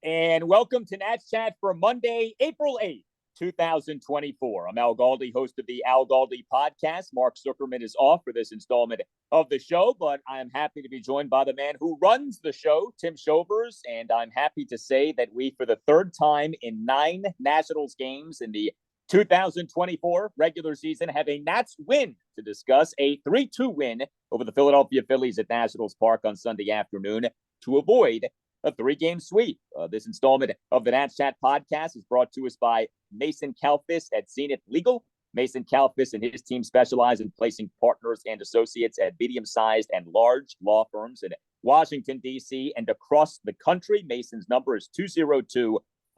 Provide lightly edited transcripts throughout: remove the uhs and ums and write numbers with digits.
And welcome to Nats Chat for Monday, April 8th, 2024. I'm Al Galdi, host of the Al Galdi podcast. Mark Zuckerman is off for this installment of the show, but I'm happy to be joined by the man who runs the show, Tim Shovers. And I'm happy to say that we, for the third time in 9 Nationals games in the 2024 regular season, have a Nats win to discuss, a 3-2 win over the Philadelphia Phillies at Nationals Park on Sunday afternoon to avoid a 3-game sweep. This installment of the Nats Chat podcast is brought to us by Mason Kalfis at Zenith Legal. Mason Kalfis and his team specialize in placing partners and associates at medium-sized and large law firms in Washington, D.C. and across the country. Mason's number is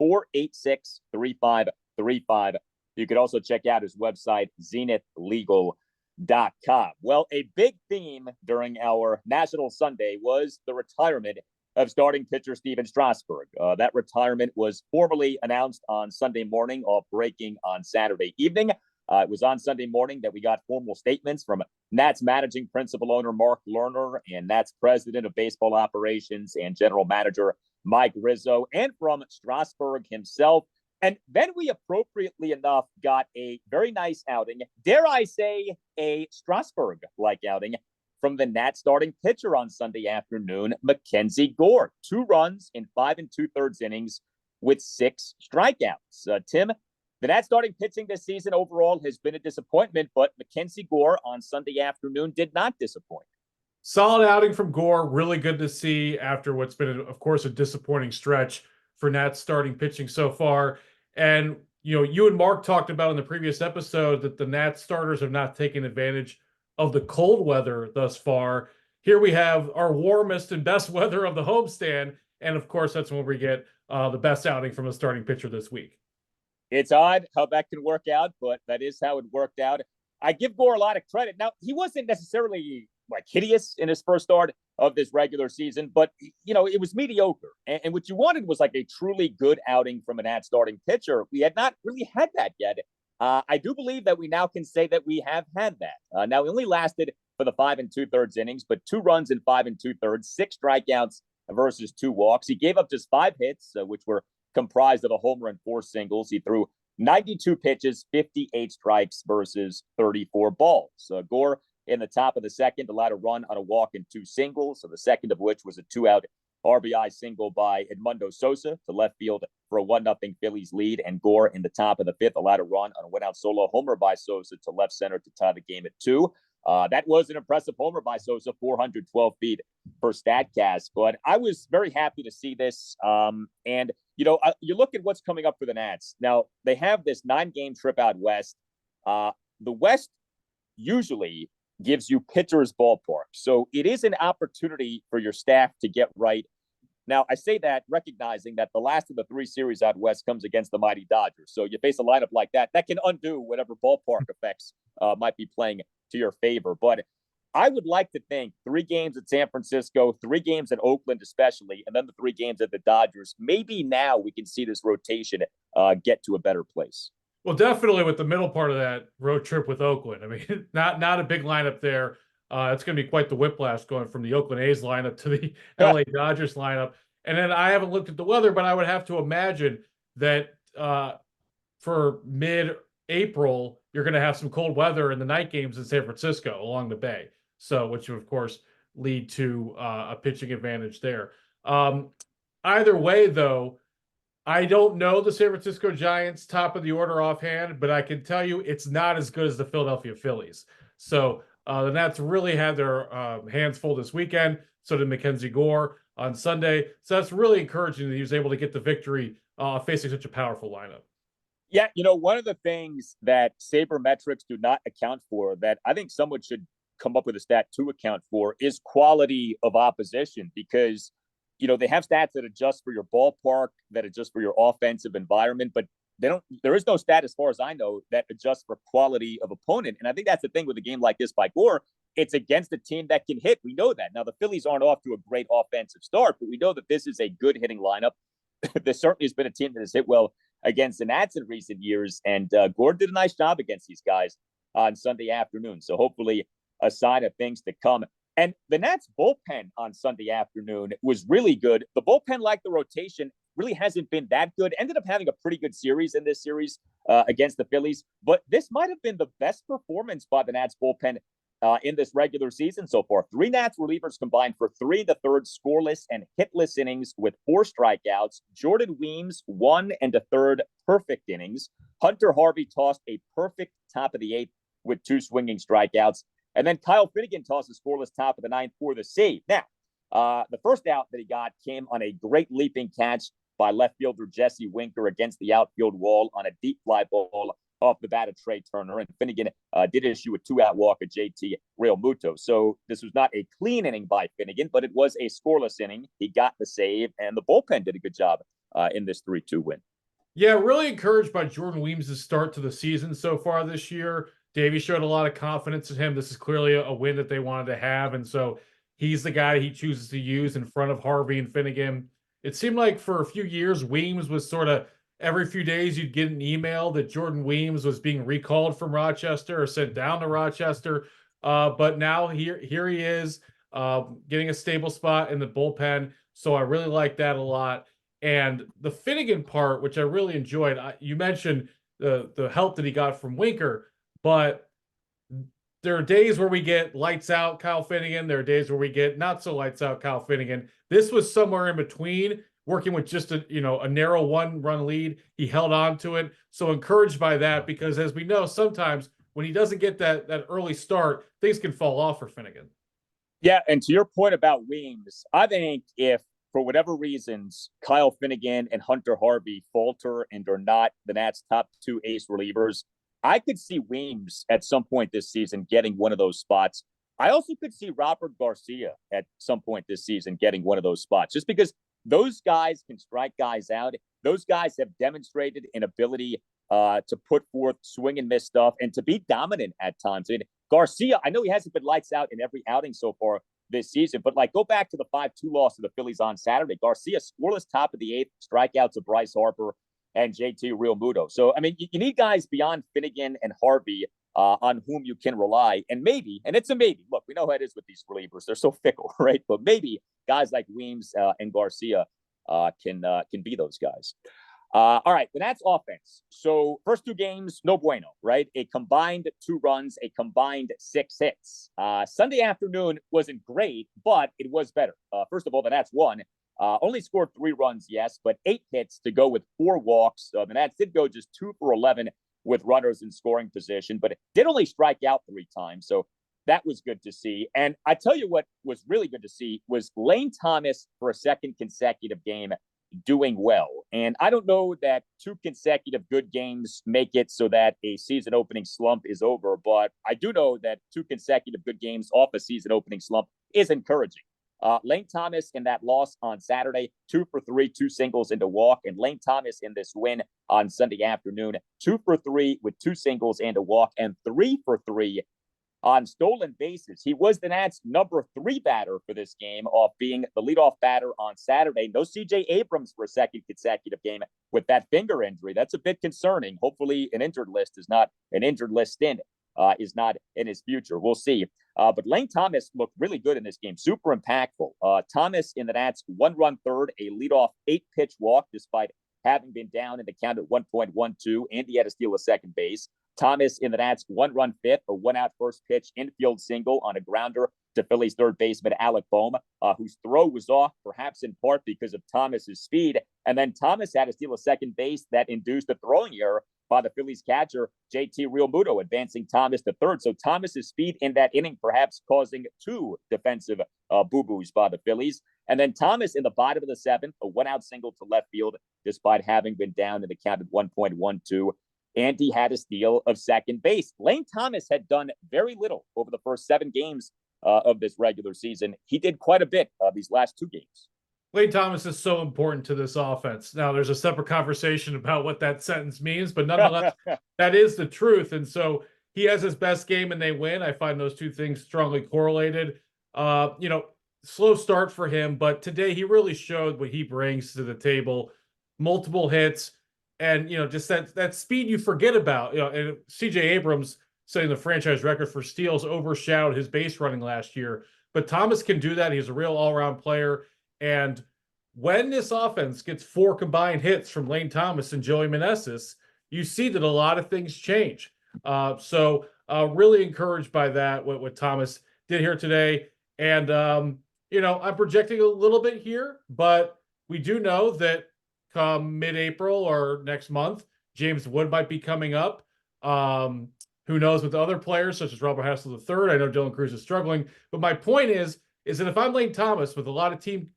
202-486-3535. You could also check out his website, zenithlegal.com. Well, a big theme during our National Sunday was the retirement of starting pitcher Stephen Strasburg. That retirement was formally announced on Sunday morning, off breaking on Saturday evening. It was on Sunday morning that we got formal statements from Nats managing principal owner Mark Lerner and Nats president of baseball operations and general manager Mike Rizzo, and from Strasburg himself. And then we appropriately enough got a very nice outing, dare I say a Strasburg-like outing, from the Nats starting pitcher on Sunday afternoon, Mackenzie Gore. 2 runs in 5 2/3 innings with 6 strikeouts. Tim, the Nats starting pitching this season overall has been a disappointment, but Mackenzie Gore on Sunday afternoon did not disappoint. Solid outing from Gore. Really good to see after what's been, of course, a disappointing stretch for Nats starting pitching so far. And, you and Mark talked about in the previous episode that the Nats starters have not taken advantage of the cold weather thus far. Here we have our warmest and best weather of the homestand. And of course, that's when we get the best outing from a starting pitcher this week. It's odd how that can work out, but that is how it worked out. I give Gore a lot of credit. Now, he wasn't necessarily hideous in his first start of this regular season, but it was mediocre. And what you wanted was a truly good outing from a Nats starting pitcher. We had not really had that yet. I do believe that we now can say that we have had that. Now, it only lasted for the 5 2/3 innings, but 2 runs in 5 2/3, 6 strikeouts versus 2 walks. He gave up just 5 hits, which were comprised of a homer and 4 singles. He threw 92 pitches, 58 strikes versus 34 balls. Gore, in the top of the second, allowed a run on a walk and 2 singles, so the second of which was a 2-out RBI single by Edmundo Sosa to left field for a 1-0 Phillies lead. And Gore, in the top of the 5th, allowed a run on a 1-out solo homer by Sosa to left center to tie the game at 2. That was an impressive homer by Sosa, 412 feet per StatCast. But I was very happy to see this. And you look at what's coming up for the Nats. Now, they have this 9-game trip out west. The West usually gives you pitcher's ballpark. So it is an opportunity for your staff to get right. Now, I say that recognizing that the last of the 3 series out west comes against the mighty Dodgers. So you face a lineup like that can undo whatever ballpark effects might be playing to your favor. But I would like to think 3 games at San Francisco, 3 games at Oakland especially, and then the 3 games at the Dodgers. Maybe now we can see this rotation get to a better place. Well, definitely with the middle part of that road trip with Oakland. I mean, not a big lineup there. It's going to be quite the whiplash going from the Oakland A's lineup to the LA Dodgers lineup. And then I haven't looked at the weather, but I would have to imagine that for mid-April, you're going to have some cold weather in the night games in San Francisco along the bay. So, which would, of course, lead to a pitching advantage there. Either way, though, I don't know the San Francisco Giants top of the order offhand, but I can tell you it's not as good as the Philadelphia Phillies. So the Nats really had their hands full this weekend. So did Mackenzie Gore on Sunday. So that's really encouraging that he was able to get the victory facing such a powerful lineup. Yeah, one of the things that sabermetrics do not account for that I think someone should come up with a stat to account for is quality of opposition, because they have stats that adjust for your ballpark, that adjust for your offensive environment, but there is no stat, as far as I know, that adjusts for quality of opponent. And I think that's the thing with a game like this by Gore. It's against a team that can hit. We know that. Now, the Phillies aren't off to a great offensive start, but we know that this is a good hitting lineup. There certainly has been a team that has hit well against the Nats in recent years, and Gore did a nice job against these guys on Sunday afternoon. So hopefully a sign of things to come. And the Nats bullpen on Sunday afternoon was really good. The bullpen liked the rotation. really hasn't been that good. Ended up having a pretty good series in this series against the Phillies, but this might have been the best performance by the Nats bullpen in this regular season so far. 3 Nats relievers combined for 3 1/3 scoreless and hitless innings with 4 strikeouts. Jordan Weems 1 1/3 perfect innings. Hunter Harvey tossed a perfect top of the 8th with 2 swinging strikeouts. And then Kyle Finnegan tossed a scoreless top of the 9th for the save. Now, the first out that he got came on a great leaping catch by left fielder Jesse Winker against the outfield wall on a deep fly ball off the bat of Trey Turner. And Finnegan did issue a 2-out walk at JT Realmuto. So this was not a clean inning by Finnegan, but it was a scoreless inning. He got the save, and the bullpen did a good job in this 3-2 win. Yeah, really encouraged by Jordan Weems' start to the season so far this year. Davey showed a lot of confidence in him. This is clearly a win that they wanted to have, and so he's the guy he chooses to use in front of Harvey and Finnegan. It seemed like for a few years, Weems was sort of every few days you'd get an email that Jordan Weems was being recalled from Rochester or sent down to Rochester. But now here he is, getting a stable spot in the bullpen. So I really like that a lot. And the Finnegan part, which I really enjoyed, you mentioned the help that he got from Winker, but there are days where we get lights out Kyle Finnegan. There are days where we get not so lights out Kyle Finnegan. This was somewhere in between, working with just a narrow 1-run lead. He held on to it. So encouraged by that, because as we know, sometimes when he doesn't get that early start, things can fall off for Finnegan. Yeah, and to your point about Weems, I think if for whatever reasons Kyle Finnegan and Hunter Harvey falter and are not the Nats' top 2 ace relievers, I could see Weems at some point this season getting one of those spots. I also could see Robert Garcia at some point this season getting one of those spots, just because those guys can strike guys out. Those guys have demonstrated an ability to put forth swing and miss stuff and to be dominant at times. And Garcia, I know he hasn't been lights out in every outing so far this season, but like go back to the 5-2 loss to the Phillies on Saturday. Garcia scoreless top of the 8th, strikeouts of Bryce Harper and JT Realmuto. So, I mean, you need guys beyond Finnegan and Harvey on whom you can rely. And maybe, and it's a maybe, look, we know how it is with these relievers. They're so fickle, right? But maybe guys like Weems and Garcia can be those guys. All right, the Nats offense. So first 2 games, no bueno, right? A combined 2 runs, a combined 6 hits. Sunday afternoon wasn't great, but it was better. First of all, the Nats won. Only scored 3 runs, yes, but 8 hits to go with 4 walks. The Nats did go just 2 for 11 with runners in scoring position, but it did only strike out 3 times. So that was good to see. And I tell you what was really good to see was Lane Thomas for a second consecutive game doing well. And I don't know that 2 consecutive good games make it so that a season opening slump is over, but I do know that 2 consecutive good games off a season opening slump is encouraging. Lane Thomas in that loss on Saturday, 2 for 3, 2 singles and a walk. And Lane Thomas in this win on Sunday afternoon, 2 for 3 with 2 singles and a walk, and 3 for 3 on stolen bases. He was the Nats' number 3 batter for this game, off being the leadoff batter on Saturday. No CJ Abrams for a second consecutive game with that finger injury. That's a bit concerning. Hopefully an injured list is not is not in his future. We'll see. But Lane Thomas looked really good in this game. Super impactful. Thomas in the Nats' 1-run third, a leadoff 8-pitch walk, despite having been down in the count at 1.12, and he had to steal a second base. Thomas in the Nats' 1-run fifth, a 1-out first pitch infield single on a grounder to Phillies third baseman Alec Bohm, whose throw was off, perhaps in part because of Thomas's speed. And then Thomas had to steal a second base that induced a throwing error by the Phillies catcher, JT Realmuto, advancing Thomas to third. So Thomas's speed in that inning perhaps causing 2 defensive boo-boos by the Phillies. And then Thomas in the bottom of the 7th, a 1-out single to left field, despite having been down in the count at 1.12. And he had a steal of second base. Lane Thomas had done very little over the first 7 games of this regular season. He did quite a bit these last 2 games. Lane Thomas is so important to this offense. Now, there's a separate conversation about what that sentence means, but nonetheless, that is the truth. And so he has his best game and they win. I find those 2 things strongly correlated. Slow start for him, but today he really showed what he brings to the table. Multiple hits and, just that speed you forget about. And CJ Abrams, setting the franchise record for steals, overshadowed his base running last year. But Thomas can do that. He's a real all-around player. And when this offense gets 4 combined hits from Lane Thomas and Joey Meneses, you see that a lot of things change. Really encouraged by that, what Thomas did here today. And, I'm projecting a little bit here, but we do know that come mid-April or next month, James Wood might be coming up. Who knows with other players such as Robert Hassel III? I know Dylan Cruz is struggling, but my point is that if I'm Lane Thomas with a lot of team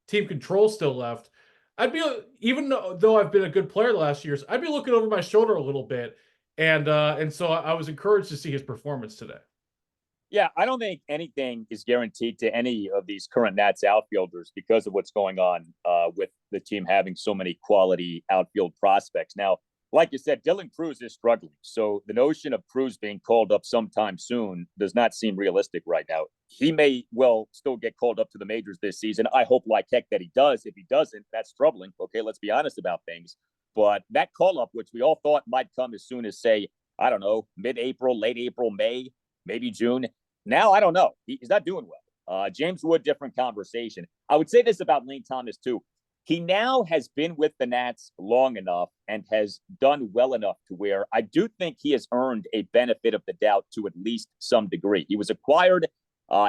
control still left, I'd be, even though I've been a good player the last years, I'd be looking over my shoulder a little bit, and so I was encouraged to see his performance today. Yeah, I don't think anything is guaranteed to any of these current Nats outfielders because of what's going on with the team having so many quality outfield prospects. Now, like you said, Dylan Cruz is struggling. So the notion of Cruz being called up sometime soon does not seem realistic right now. He may well still get called up to the majors this season. I hope like heck that he does. If he doesn't, that's troubling. Okay, let's be honest about things. But that call up, which we all thought might come as soon as, say, I don't know, mid-April, late April, May, maybe June. Now, I don't know. He's not doing well. James Wood, different conversation. I would say this about Lane Thomas, too. He now has been with the Nats long enough and has done well enough to where I do think he has earned a benefit of the doubt to at least some degree. He was acquired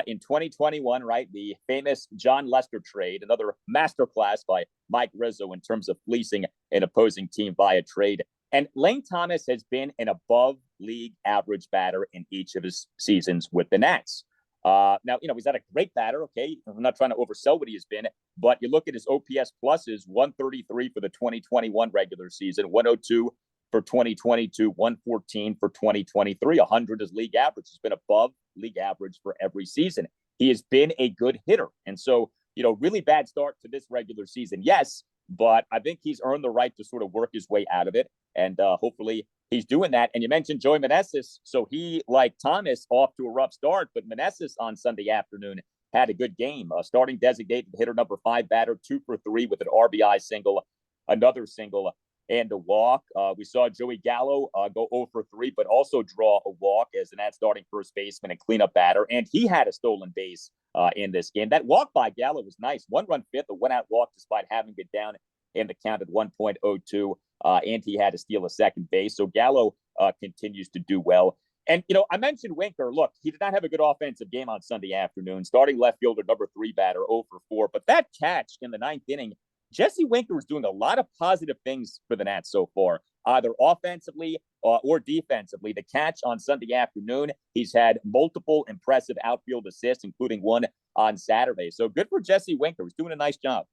in 2021, right? The famous John Lester trade, another masterclass by Mike Rizzo in terms of fleecing an opposing team via trade. And Lane Thomas has been an above league average batter in each of his seasons with the Nats. Now, he's not a great batter, okay? I'm not trying to oversell what he has been, but you look at his OPS pluses, 133 for the 2021 regular season, 102 for 2022, 114 for 2023, 100 is league average. He's been above league average for every season. He has been a good hitter. And so, really bad start to this regular season, yes, but I think he's earned the right to sort of work his way out of it. And hopefully he's doing that. And you mentioned Joey Meneses. So he, like Thomas, off to a rough start, but Meneses on Sunday afternoon had a good game. Starting designated hitter number 5 batter, 2 for 3 with an RBI single, another single, and a walk. We saw Joey Gallo go 0 for 3, but also draw a walk as an starting first baseman and cleanup batter. And he had a stolen base in this game. That walk by Gallo was nice. 1-run fifth, a 1-out walk despite having it down in the count at 1.02. And he had to steal a second base. So Gallo continues to do well. And, I mentioned Winker. Look, he did not have a good offensive game on Sunday afternoon. Starting left fielder, number 3 batter, 0 for 4. But that catch in the 9th inning, Jesse Winker is doing a lot of positive things for the Nats so far, either offensively or defensively. The catch on Sunday afternoon, he's had multiple impressive outfield assists, including one on Saturday. So good for Jesse Winker. He's doing a nice job.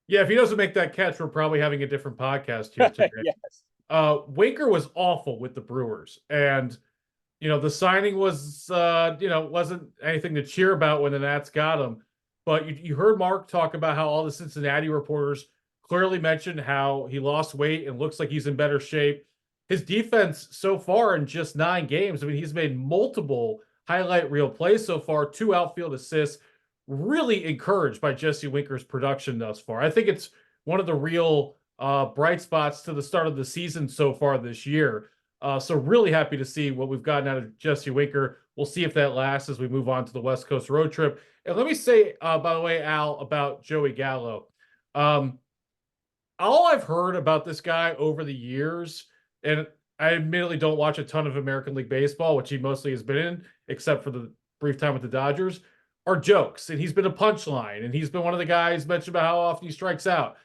Yeah, if he doesn't make that catch, we're probably having a different podcast here today. Yes. Winker was awful with the Brewers, and the signing was wasn't anything to cheer about when the Nats got him. But you heard Mark talk about how all the Cincinnati reporters clearly mentioned how he lost weight and looks like he's in better shape. His defense so far in just 9 games, I mean, he's made multiple highlight reel plays so far, 2 outfield assists. Really encouraged by Jesse Winker's production thus far. I think it's one of the real bright spots to the start of the season so far this year. So really happy to see what we've gotten out of Jesse Winker. We'll see if that lasts as we move on to the West Coast road trip. And let me say, by the way, Al, about Joey Gallo. All I've heard about this guy over the years, and I admittedly don't watch a ton of American League Baseball, which he mostly has been in, except for the brief time with the Dodgers, are jokes. And he's been a punchline, and he's been one of the guys mentioned about how often he strikes out.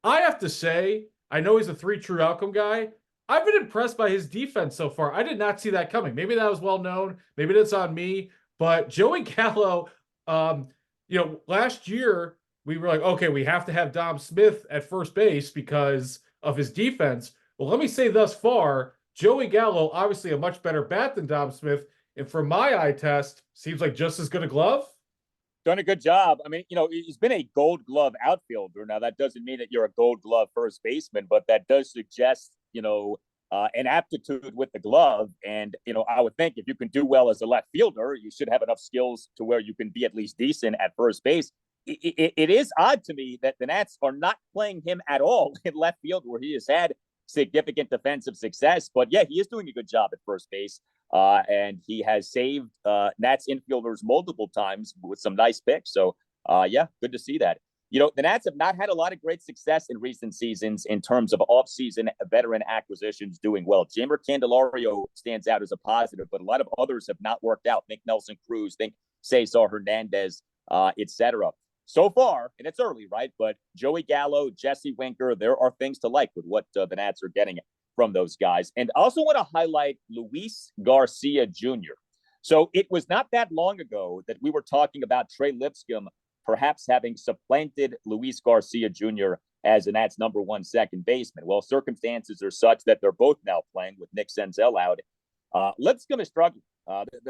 I have to say, I know he's a 3 true outcome guy. I've been impressed by his defense so far. I did not see that coming. Maybe that was well known. Maybe that's on me. But Joey Gallo, last year we were like, okay, we have to have Dom Smith at first base because of his defense. Well, let me say thus far, Joey Gallo, obviously a much better bat than Dom Smith. And from my eye test, seems like just as good a glove. Done a good job. I mean, he's been a Gold Glove outfielder. Now, that doesn't mean that you're a Gold Glove first baseman, but that does suggest, an aptitude with the glove. And, I would think if you can do well as a left fielder, you should have enough skills to where you can be at least decent at first base. It is odd to me that the Nats are not playing him at all in left field, where he has had significant defensive success. But yeah, he is doing a good job at first base. And he has saved Nats infielders multiple times with some nice picks. So, good to see that. The Nats have not had a lot of great success in recent seasons in terms of offseason veteran acquisitions doing well. Jeimer Candelario stands out as a positive, but a lot of others have not worked out. Think Nelson Cruz, think Cesar Hernandez, etc. So far, and it's early, right? But Joey Gallo, Jesse Winker, there are things to like with what the Nats are getting from those guys. And I also want to highlight Luis Garcia Jr. So it was not that long ago that we were talking about Trey Lipscomb perhaps having supplanted Luis Garcia Jr. as the Nats' number one second baseman. Well, circumstances are such that they're both now playing with Nick Senzel out. Lipscomb is struggling.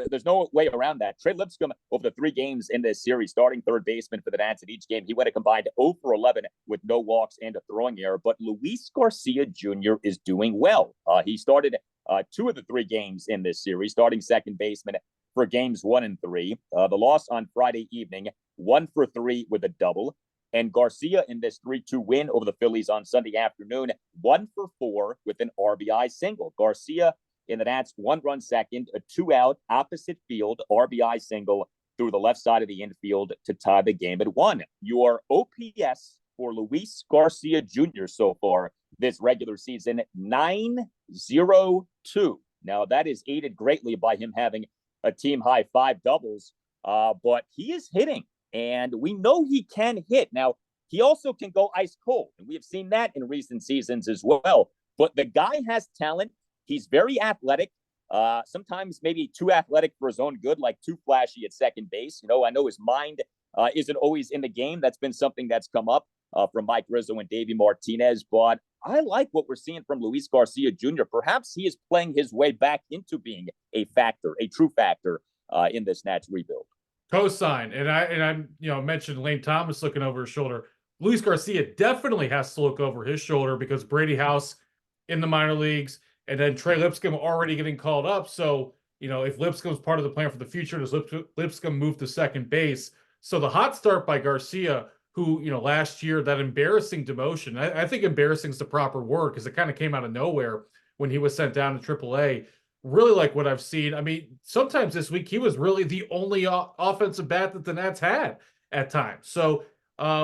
There's no way around that. Trey Lipscomb, over the 3 games in this series, starting third baseman for the Nats in each game, he went a combined 0 for 11 with no walks and a throwing error. But Luis Garcia Jr. is doing well. He started 2 of the 3 games in this series, starting second baseman for games 1 and 3. The loss on Friday evening, 1 for 3 with a double. And Garcia in this 3-2 win over the Phillies on Sunday afternoon, 1 for 4 with an RBI single. Garcia in the Nats' 1-run second, a 2-out opposite field RBI single through the left side of the infield to tie the game at 1. Your OPS for Luis Garcia Jr. so far this regular season, 902. Now, that is aided greatly by him having a team-high 5 doubles, but he is hitting, and we know he can hit. Now, he also can go ice cold, and we have seen that in recent seasons as well. But the guy has talent. He's very athletic, sometimes maybe too athletic for his own good, like too flashy at second base. I know his mind isn't always in the game. That's been something that's come up from Mike Rizzo and Davey Martinez. But I like what we're seeing from Luis Garcia Jr. Perhaps he is playing his way back into being a factor, a true factor in this Nats rebuild. Cosign. And I mentioned Lane Thomas looking over his shoulder. Luis Garcia definitely has to look over his shoulder because Brady House in the minor leagues, and then Trey Lipscomb already getting called up. So, if Lipscomb's part of the plan for the future, does Lipscomb move to second base? So the hot start by Garcia, who, last year, that embarrassing demotion, I think embarrassing is the proper word because it kind of came out of nowhere when he was sent down to AAA. Really like what I've seen. I mean, sometimes this week, he was really the only offensive bat that the Nats had at times. So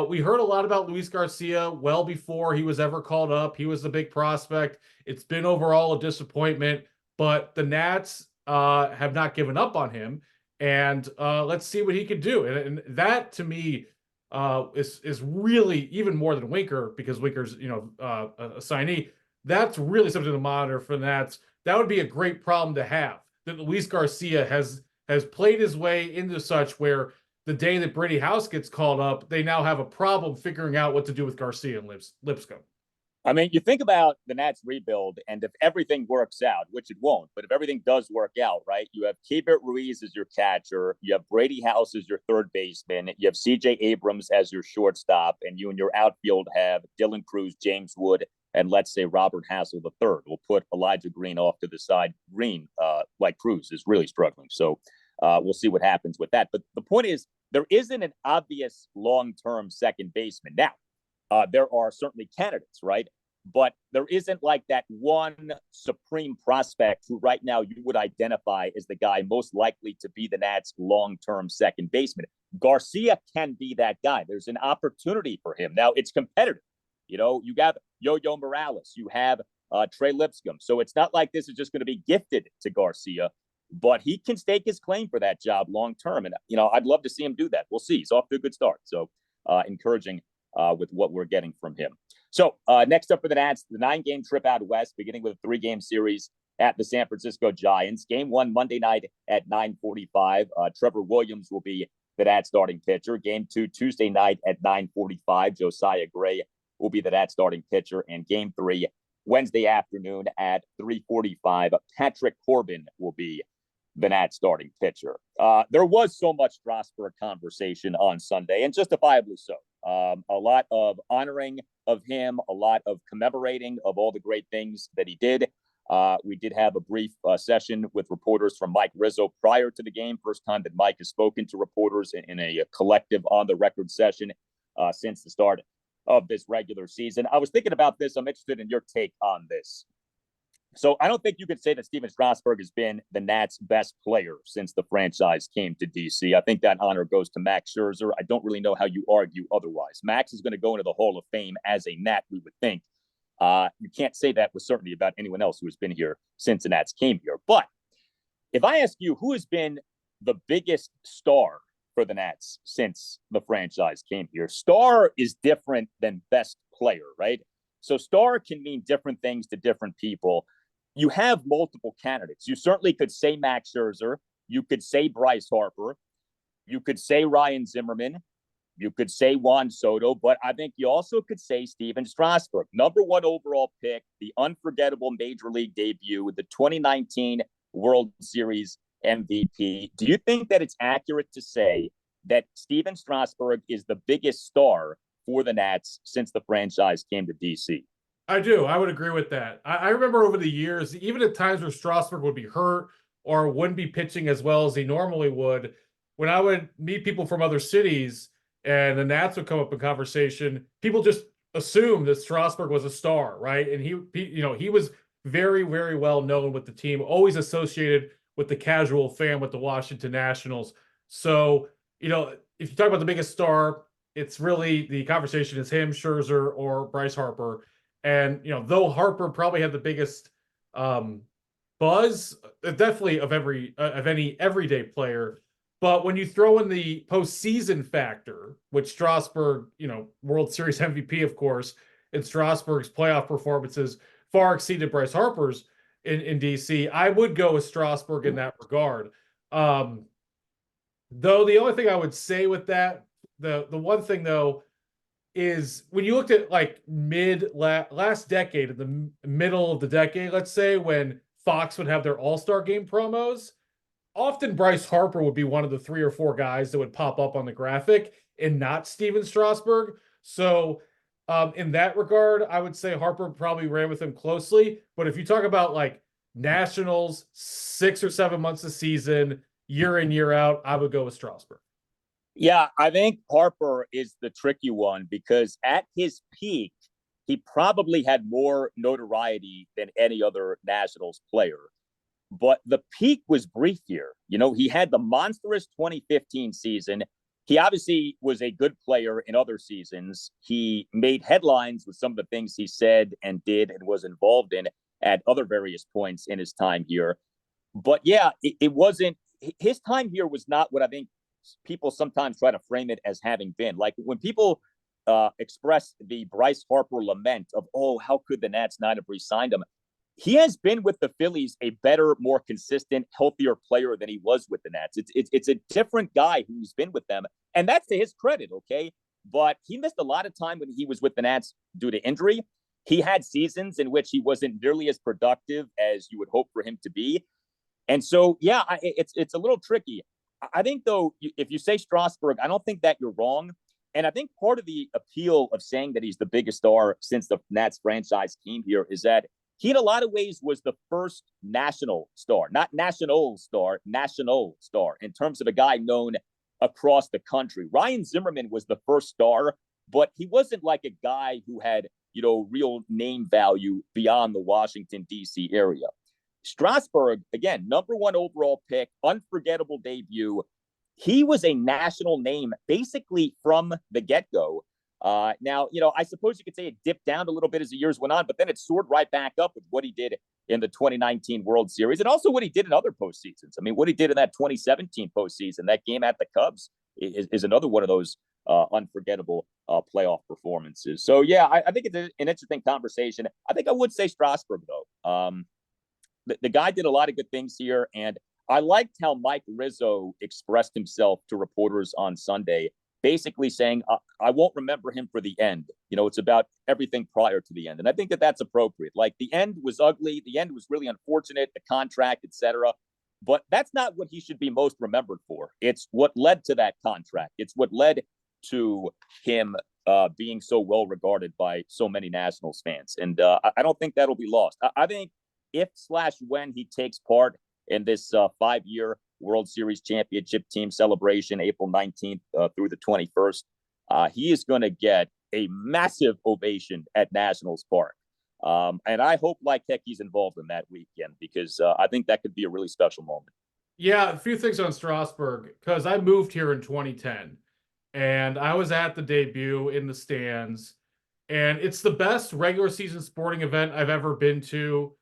we heard a lot about Luis Garcia well before he was ever called up. He was the big prospect. It's been overall a disappointment, but the Nats have not given up on him. And let's see what he can do. And that, to me, is really even more than Winker, because Winker's a signee. That's really something to monitor for the Nats. That would be a great problem to have. That Luis Garcia has played his way into such where the day that Brady House gets called up, they now have a problem figuring out what to do with Garcia and Lipscomb. I mean, you think about the Nats rebuild, and if everything works out, which it won't, but if everything does work out, right, you have Keibert Ruiz as your catcher, you have Brady House as your third baseman, you have C.J. Abrams as your shortstop, and you in your outfield have Dylan Cruz, James Wood, and let's say Robert Hassel III. We'll put Elijah Green off to the side. Green, like Cruz, is really struggling. So we'll see what happens with that. But the point is, there isn't an obvious long-term second baseman. Now, there are certainly candidates, right? But there isn't like that one supreme prospect who right now you would identify as the guy most likely to be the Nats' long-term second baseman. Garcia can be that guy. There's an opportunity for him. Now, it's competitive. You got Yo-Yo Morales. You have Trey Lipscomb. So it's not like this is just going to be gifted to Garcia, but he can stake his claim for that job long-term. And, I'd love to see him do that. We'll see. He's off to a good start. So encouraging with what we're getting from him. So next up for the Nats, the 9-game trip out west, beginning with a 3-game series at the San Francisco Giants. Game 1 Monday night at 9:45. Trevor Williams will be the Nats starting pitcher. Game 2 Tuesday night at 9:45. Josiah Gray will be the Nats starting pitcher. And Game 3 Wednesday afternoon at 3:45. Patrick Corbin will be the Nats starting pitcher. There was so much Strasburg conversation on Sunday, and justifiably so. A lot of honoring of him, a lot of commemorating of all the great things that he did. We did have a brief session with reporters from Mike Rizzo prior to the game. First time that Mike has spoken to reporters in a collective on-the-record session since the start of this regular season. I was thinking about this. I'm interested in your take on this. So I don't think you could say that Steven Strasburg has been the Nats' best player since the franchise came to DC. I think that honor goes to Max Scherzer. I don't really know how you argue otherwise. Max is going to go into the Hall of Fame as a Nat, we would think. You can't say that with certainty about anyone else who has been here since the Nats came here. But if I ask you who has been the biggest star for the Nats since the franchise came here, star is different than best player, right? So star can mean different things to different people. You have multiple candidates. You certainly could say Max Scherzer. You could say Bryce Harper. You could say Ryan Zimmerman. You could say Juan Soto, but I think you also could say Steven Strasburg, #1 overall pick, the unforgettable major league debut, the 2019 World Series MVP. Do you think that it's accurate to say that Steven Strasburg is the biggest star for the Nats since the franchise came to DC? I do. I would agree with that. I remember over the years, even at times where Strasburg would be hurt or wouldn't be pitching as well as he normally would, when I would meet people from other cities and the Nats would come up in conversation, people just assumed that Strasburg was a star, right? And he was very, very well known with the team, always associated with the casual fan with the Washington Nationals. So, if you talk about the biggest star, it's really the conversation is him, Scherzer, or Bryce Harper. And though Harper probably had the biggest buzz, definitely of any everyday player. But when you throw in the postseason factor, which Strasburg, World Series MVP, of course, and Strasburg's playoff performances far exceeded Bryce Harper's in DC, I would go with Strasburg in that regard. Though the only thing I would say with that, the one thing though, is when you looked at like last decade, in the middle of the decade, let's say, when Fox would have their All-Star Game promos, often Bryce Harper would be one of the 3 or 4 guys that would pop up on the graphic and not Steven Strasburg. So in that regard, I would say Harper probably ran with him closely. But if you talk about like Nationals, 6 or 7 months a season, year in, year out, I would go with Strasburg. Yeah, I think Harper is the tricky one because at his peak, he probably had more notoriety than any other Nationals player. But the peak was brief here. He had the monstrous 2015 season. He obviously was a good player in other seasons. He made headlines with some of the things he said and did and was involved in at other various points in his time here. But yeah, it wasn't, his time here was not what I think people sometimes try to frame it as having been. Like when people express the Bryce Harper lament of, oh, how could the Nats not have re-signed him? He has been with the Phillies a better, more consistent, healthier player than he was with the Nats. It's a different guy who's been with them, and that's to his credit, okay? But he missed a lot of time when he was with the Nats due to injury. He had seasons in which he wasn't nearly as productive as you would hope for him to be. And so, yeah, it's a little tricky. I think, though, if you say Strasburg, I don't think that you're wrong. And I think part of the appeal of saying that he's the biggest star since the Nats franchise came here is that he, in a lot of ways, was the first national star, not national star, national star, in terms of a guy known across the country. Ryan Zimmerman was the first star, but he wasn't like a guy who had, real name value beyond the Washington, D.C. area. Strasburg, again, #1 overall pick, unforgettable debut. He was a national name basically from the get-go. Now, I suppose you could say it dipped down a little bit as the years went on, but then it soared right back up with what he did in the 2019 World Series and also what he did in other postseasons. I mean, what he did in that 2017 postseason, that game at the Cubs, is another one of those unforgettable playoff performances. So, yeah, I think it's an interesting conversation. I think I would say Strasburg, though. The guy did a lot of good things here, and I liked how Mike Rizzo expressed himself to reporters on Sunday, basically saying, I won't remember him for the end. It's about everything prior to the end. And I think that that's appropriate. Like, the end was ugly. The end was really unfortunate, the contract, etc. But that's not what he should be most remembered for. It's what led to that contract. It's what led to him being so well regarded by so many Nationals fans. And I don't think that'll be lost. I think if/when he takes part in this 5-year World Series championship team celebration, April 19th through the 21st, he is going to get a massive ovation at Nationals Park. And I hope like heck he's involved in that weekend because I think that could be a really special moment. Yeah, a few things on Strasburg because I moved here in 2010 and I was at the debut in the stands, and it's the best regular season sporting event I've ever been to.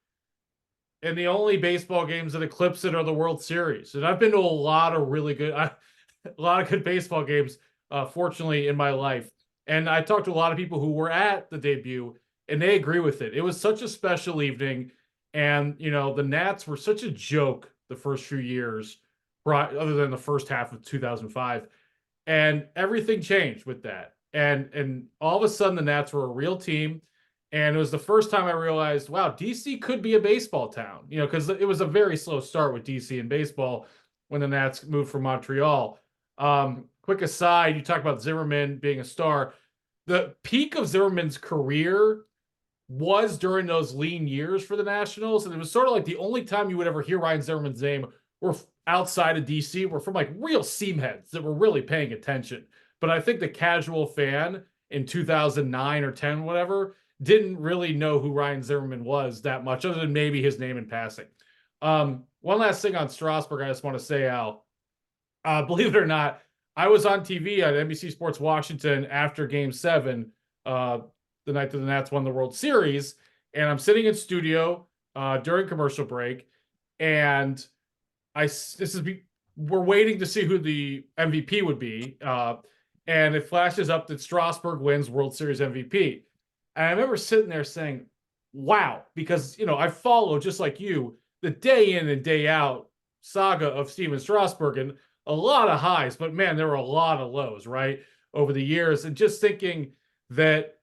And the only baseball games that eclipse it are the World Series. And I've been to a lot of really good, a lot of good baseball games, fortunately, in my life. And I talked to a lot of people who were at the debut, and they agree with it. It was such a special evening, and the Nats were such a joke the first few years, other than the first half of 2005, and everything changed with that. And all of a sudden, the Nats were a real team. And it was the first time I realized, wow, DC could be a baseball town, because it was a very slow start with DC in baseball when the Nats moved from Montreal. Quick aside, you talk about Zimmerman being a star. The peak of Zimmerman's career was during those lean years for the Nationals. And it was sort of like the only time you would ever hear Ryan Zimmerman's name were outside of DC, were from like real seamheads that were really paying attention. But I think the casual fan in 2009 or 10, whatever, didn't really know who Ryan Zimmerman was that much, other than maybe his name in passing. One last thing on Strasburg, I just want to say, Al, believe it or not, I was on TV at NBC Sports Washington after Game 7, the night that the Nats won the World Series, and I'm sitting in studio during commercial break, and we're waiting to see who the MVP would be, and it flashes up that Strasburg wins World Series MVP. And I remember sitting there saying, wow, because, I follow, just like you, the day in and day out saga of Steven Strasburg, and a lot of highs, but man, there were a lot of lows, right, over the years. And just thinking that,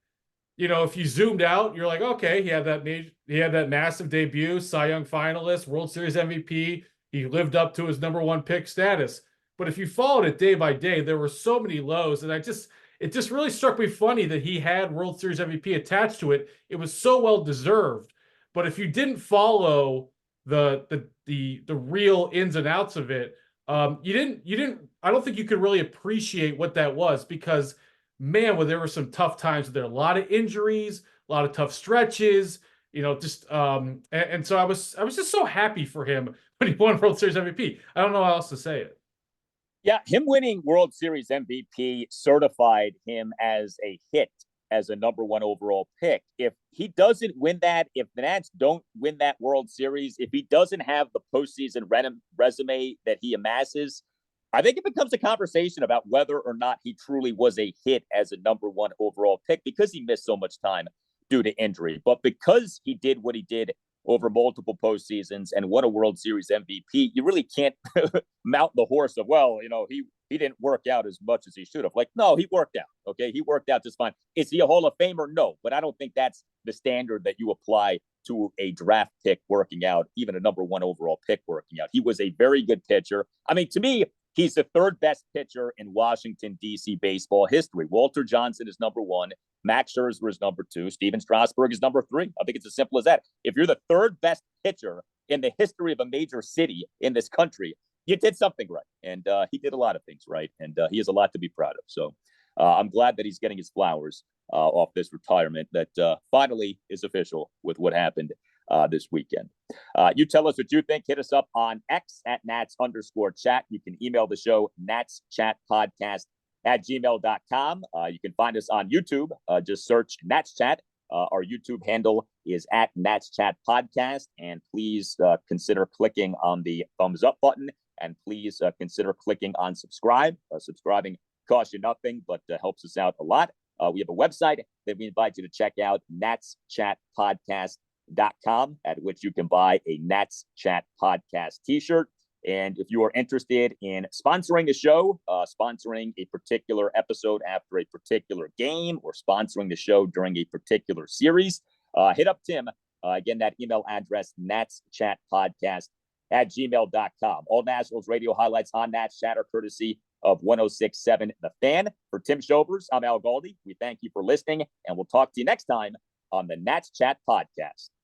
if you zoomed out, you're like, okay, he had that massive debut, Cy Young finalist, World Series MVP. He lived up to his number one pick status. But if you followed it day by day, there were so many lows, and it just really struck me funny that he had World Series MVP attached to it. It was so well deserved. But if you didn't follow the real ins and outs of it, you didn't. I don't think you could really appreciate what that was, because man, there were some tough times there. A lot of injuries, a lot of tough stretches. And so I was just so happy for him when he won World Series MVP. I don't know how else to say it. Yeah, him winning World Series MVP certified him as a hit, as a number one overall pick. If he doesn't win that, if the Nats don't win that World Series, if he doesn't have the postseason resume that he amasses, I think it becomes a conversation about whether or not he truly was a hit as a number one overall pick, because he missed so much time due to injury. But because he did what he did over multiple postseasons and won a World Series MVP, you really can't mount the horse of, well, he didn't work out as much as he should have. Like, no, he worked out. Okay, he worked out just fine. Is he a Hall of Famer? No, but I don't think that's the standard that you apply to a draft pick working out, even a number one overall pick working out. He was a very good pitcher. I mean, to me, he's the third best pitcher in Washington, D.C. baseball history. Walter Johnson is number one. Max Scherzer is number two. Steven Strasburg is number three. I think it's as simple as that. If you're the third best pitcher in the history of a major city in this country, you did something right. And he did a lot of things right. And he has a lot to be proud of. So I'm glad that he's getting his flowers off this retirement that finally is official with what happened this weekend. You tell us what you think. Hit us up on X at Nats_chat. You can email the show, natschatpodcast@gmail.com. You can find us on YouTube. Just search Nats Chat. Our YouTube handle is at Nats Chat Podcast. And please consider clicking on the thumbs up button. And please consider clicking on subscribe. Subscribing costs you nothing, but helps us out a lot. We have a website that we invite you to check out, natschatpodcast.com, at which you can buy a Nats Chat Podcast t-shirt. And if you are interested in sponsoring the show, sponsoring a particular episode after a particular game, or sponsoring the show during a particular series, hit up Tim. Again, that email address, natschatpodcast@gmail.com. All Nationals radio highlights on Nats Chat are courtesy of 106.7 The Fan. For Tim Shovers, I'm Al Galdi. We thank you for listening, and we'll talk to you next time on the Nats Chat Podcast.